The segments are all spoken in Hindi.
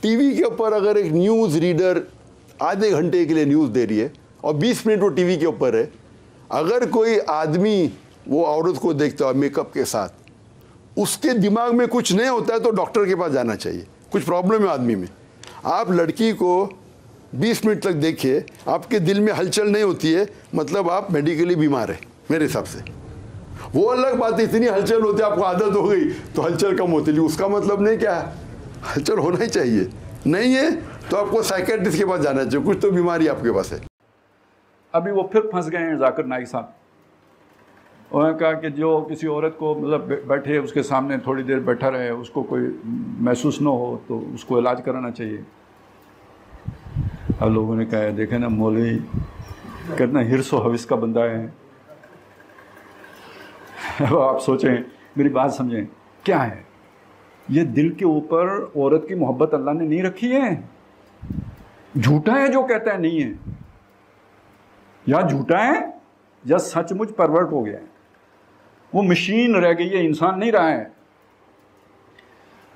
टीवी के ऊपर अगर एक न्यूज़ रीडर आधे घंटे के लिए न्यूज़ दे रही है और 20 मिनट वो टीवी के ऊपर है, अगर कोई आदमी वो औरत को देखता है मेकअप के साथ, उसके दिमाग में कुछ नहीं होता है तो डॉक्टर के पास जाना चाहिए, कुछ प्रॉब्लम है आदमी में। आप लड़की को 20 मिनट तक देखिए, आपके दिल में हलचल नहीं होती है, मतलब आप मेडिकली बीमार है मेरे हिसाब से। वो अलग बात है, इतनी हलचल होती है, आपको आदत हो गई तो हलचल कम होती है, उसका मतलब नहीं क्या है, हलचल होना ही चाहिए। नहीं है तो आपको साइकेट्रिस्ट के पास जाना चाहिए, कुछ तो बीमारी आपके पास है। अभी वो फिर फंस गए हैं जाकिर नाइक साहब। उन्होंने कहा कि जो किसी औरत को मतलब बैठे उसके सामने थोड़ी देर बैठा रहे, उसको कोई महसूस न हो तो उसको इलाज कराना चाहिए। अब लोगों ने कहा देखे ना मौलवी कितना हिर्स व हविस का बंदा है। अब आप सोचें, मेरी बात समझें, क्या है ये दिल के ऊपर औरत की मोहब्बत अल्लाह ने नहीं रखी है? झूठा है जो कहता है नहीं है, या झूठा है या सचमुच परवर्ट हो गया है, वो मशीन रह गई है, इंसान नहीं रहा है।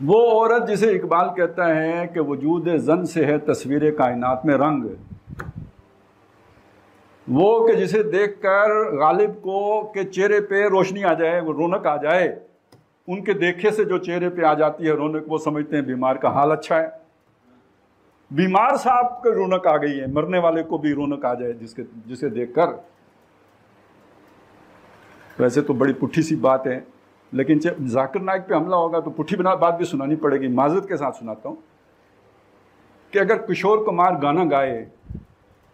वो औरत जिसे इकबाल कहता है कि वजूद जन से है तस्वीर कायनात में रंग, वो कि जिसे देखकर गालिब को के चेहरे पे रोशनी आ जाए, वो रौनक आ जाए, उनके देखे से जो चेहरे पे आ जाती है रौनक, वो समझते हैं बीमार का हाल अच्छा है। बीमार साहब को रौनक आ गई है, मरने वाले को भी रौनक आ जाए जिसे देखकर। वैसे तो बड़ी पुट्ठी सी बात है, लेकिन जब जाकिर नाइक पे हमला होगा तो पुट्ठी बात भी सुनानी पड़ेगी। माजरत के साथ सुनाता हूँ कि अगर किशोर कुमार गाना गाए,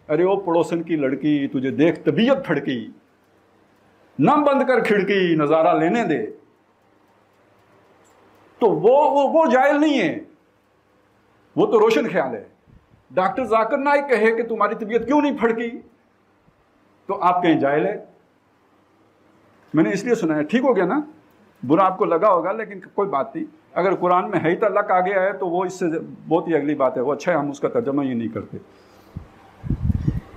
अरे ओ पड़ोसन की लड़की तुझे देख तबीयत फड़की, ना बंद कर खिड़की नजारा लेने दे, तो वो जायल नहीं है, वो तो रोशन ख्याल है। डॉक्टर जाकिर नाइक कहे कि तुम्हारी तबीयत क्यों नहीं फड़की, तो आप कहें जायल है। मैंने इसलिए सुना है, ठीक हो गया ना, बुरा आपको लगा होगा लेकिन कोई बात नहीं। अगर कुरान में है ही तल्लक आ गया है तो वो इससे बहुत ही अगली बात है, वो अच्छा है, हम उसका तर्जमा ही नहीं करते।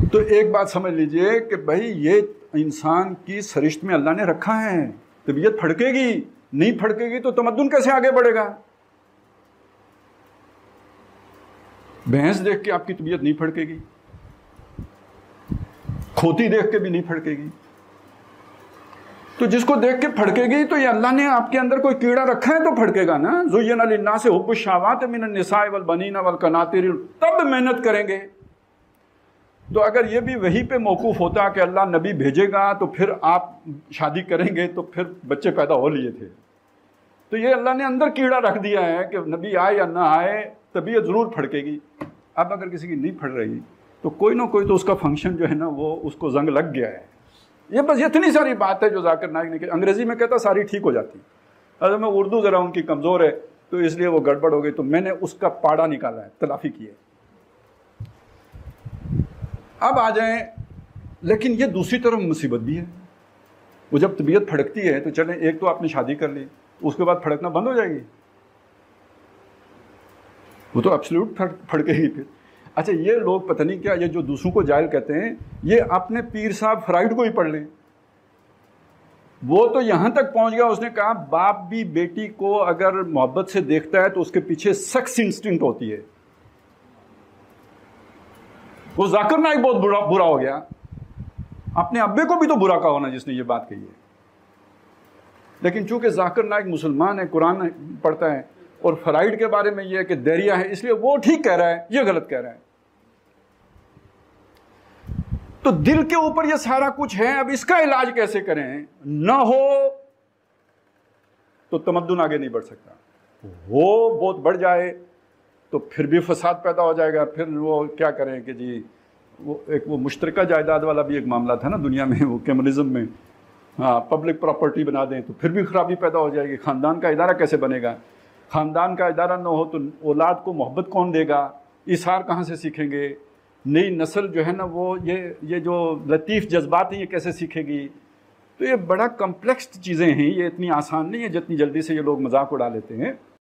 तो एक बात समझ लीजिए कि भाई ये इंसान की सरिश्त में अल्लाह ने रखा है, तबीयत फड़केगी, नहीं फड़केगी तो तमद्दुन कैसे आगे बढ़ेगा? भैंस देख के आपकी तबीयत नहीं फड़केगी, खोती देख के भी नहीं फड़केगी, तो जिसको देख के फड़केगी तो ये अल्लाह ने आपके अंदर कोई कीड़ा रखा है तो फड़केगा ना। ज़ुय्यना लिन्नासि हुब्बु शहवाति मिनन निसाइ वल बनीना वल कनातिरिल, तब मेहनत करेंगे। तो अगर ये भी वही पे मौकूफ होता कि अल्लाह नबी भेजेगा तो फिर आप शादी करेंगे तो फिर बच्चे पैदा हो लिए थे, तो ये अल्लाह ने अंदर कीड़ा रख दिया है कि नबी आए या ना आए तबीयत ज़रूर फड़केगी। अब अगर किसी की नहीं फड़ रही तो कोई ना कोई तो उसका फंक्शन जो है ना वो उसको जंग लग गया है। ये बस इतनी सारी बात है जो जाकिर नाइक ने की। अंग्रेजी में कहता सारी ठीक हो जाती, अगर मैं उर्दू ज़रा उनकी कमज़ोर है तो इसलिए वो गड़बड़ हो गई, तो मैंने उसका पाड़ा निकाला है, तलाफ़ी की है। अब आ जाएं, लेकिन ये दूसरी तरफ मुसीबत भी है। वो जब तबीयत फड़कती है तो चलें, एक तो आपने शादी कर ली, उसके बाद फड़कना बंद हो जाएगी, वो तो एब्सोल्यूट फड़केगी फिर। अच्छा, ये लोग पता नहीं क्या, ये जो दूसरों को जाहिल कहते हैं, ये अपने पीर साहब फ्राइड को ही पढ़ लें। वो तो यहां तक पहुंच गया, उसने कहा बाप भी बेटी को अगर मोहब्बत से देखता है तो उसके पीछे सेक्स इंस्टिंक्ट होती है। वो जाकिर नाइक बहुत बुरा हो गया, अपने अब्बे को भी तो बुरा कहा होना जिसने ये बात कही है। लेकिन चूंकि जाकिर नाइक मुसलमान है, कुरान पढ़ता है और फ्राइड के बारे में यह है कि दरिया है, इसलिए वो ठीक कह रहा है, ये गलत कह रहा है। तो दिल के ऊपर ये सारा कुछ है, अब इसका इलाज कैसे करें? ना हो तो तमद्दुन आगे नहीं बढ़ सकता, हो बहुत बढ़ जाए तो फिर भी फसाद पैदा हो जाएगा। फिर वो क्या करें कि जी वो मुश्तरका जायदाद वाला भी एक मामला था ना दुनिया में, वो कम्युनिज्म में, हाँ, पब्लिक प्रॉपर्टी बना दें तो फिर भी खराबी पैदा हो जाएगी। ख़ानदान का इदारा कैसे बनेगा? ख़ानदान का इदारा ना हो तो औलाद को मोहब्बत कौन देगा? इसार कहाँ से सीखेंगे? नई नस्ल जो है ना वो ये जो लतीफ़ जज्बात हैं ये कैसे सीखेगी? तो ये बड़ा कम्प्लेक्स चीज़ें हैं, ये इतनी आसान नहीं है जितनी जल्दी से ये लोग मजाक उड़ा लेते हैं।